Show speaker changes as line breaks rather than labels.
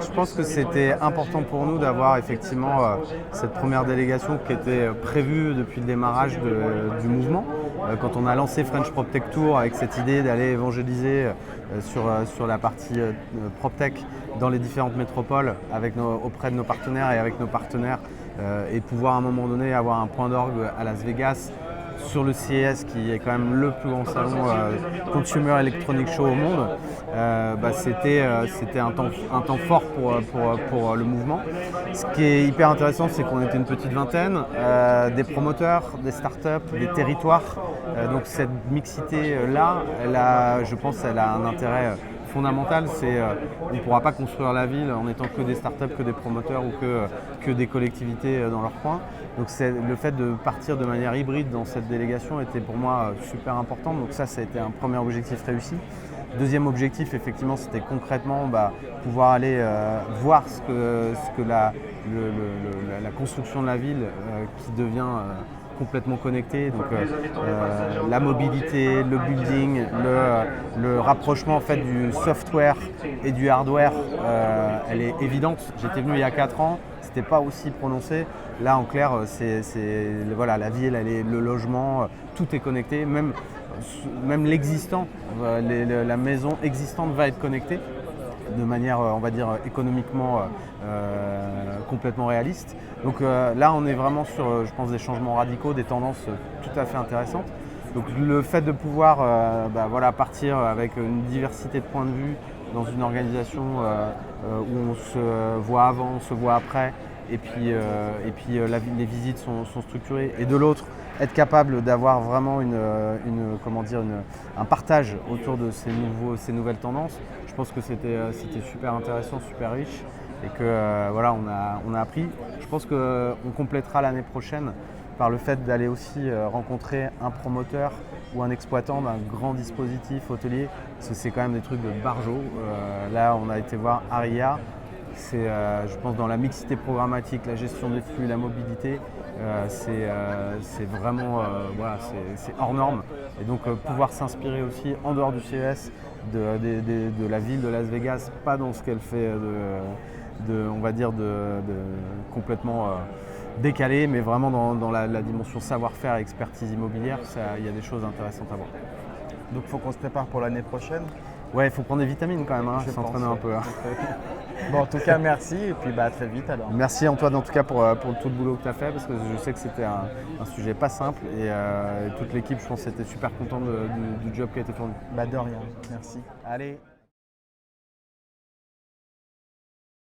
Je pense que c'était important pour nous d'avoir effectivement cette première délégation qui était prévue depuis le démarrage du mouvement. Quand on a lancé French PropTech Tour avec cette idée d'aller évangéliser sur la partie PropTech dans les différentes métropoles auprès de nos partenaires et avec nos partenaires et pouvoir à un moment donné avoir un point d'orgue à Las Vegas sur le CES qui est quand même le plus grand salon Consumer Electronic Show au monde, c'était un temps fort pour le mouvement. Ce qui est hyper intéressant, c'est qu'on était une petite vingtaine, des promoteurs, des startups, des territoires. Donc cette mixité-là, je pense qu'elle a un intérêt fondamental. On ne pourra pas construire la ville en étant que des startups, que des promoteurs ou que des collectivités dans leur coin. Donc le fait de partir de manière hybride dans cette délégation était pour moi super important. Donc ça a été un premier objectif réussi. Deuxième objectif, effectivement, c'était concrètement pouvoir aller voir ce que la construction de la ville qui devient complètement connectée. Donc la mobilité, le building, le rapprochement en fait du software et du hardware, elle est évidente. J'étais venu il y a 4 ans, c'était pas aussi prononcé. Là, en clair, voilà, la ville, le logement, tout est connecté, même l'existant, la maison existante va être connectée de manière, on va dire, économiquement complètement réaliste. Donc là, on est vraiment sur, je pense, des changements radicaux, des tendances tout à fait intéressantes. Donc le fait de pouvoir partir avec une diversité de points de vue dans une organisation où on se voit avant, on se voit après, et puis les visites sont structurées, et de l'autre, être capable d'avoir vraiment un partage autour de ces nouvelles tendances, je pense que c'était super intéressant, super riche, et que on a appris. Je pense qu'on complétera l'année prochaine par le fait d'aller aussi rencontrer un promoteur ou un exploitant d'un grand dispositif hôtelier, parce que c'est quand même des trucs de barjo. Là, on a été voir Aria. C'est, je pense, dans la mixité programmatique, la gestion des flux, la mobilité, c'est vraiment c'est hors norme. Et donc pouvoir s'inspirer aussi en dehors du CES de la ville de Las Vegas, pas dans ce qu'elle fait on va dire complètement décalé, mais vraiment dans la dimension savoir-faire et expertise immobilière. Il y a des choses intéressantes à voir.
Donc il faut qu'on se prépare pour l'année prochaine.
Ouais, il faut prendre des vitamines quand même, s'entraîner un peu.
Bon, en tout cas, merci et puis à très vite alors.
Merci Antoine en tout cas pour tout le boulot que tu as fait, parce que je sais que c'était un sujet pas simple, et toute l'équipe, je pense, était super contente du job qui a été fourni.
De rien, merci.
Allez.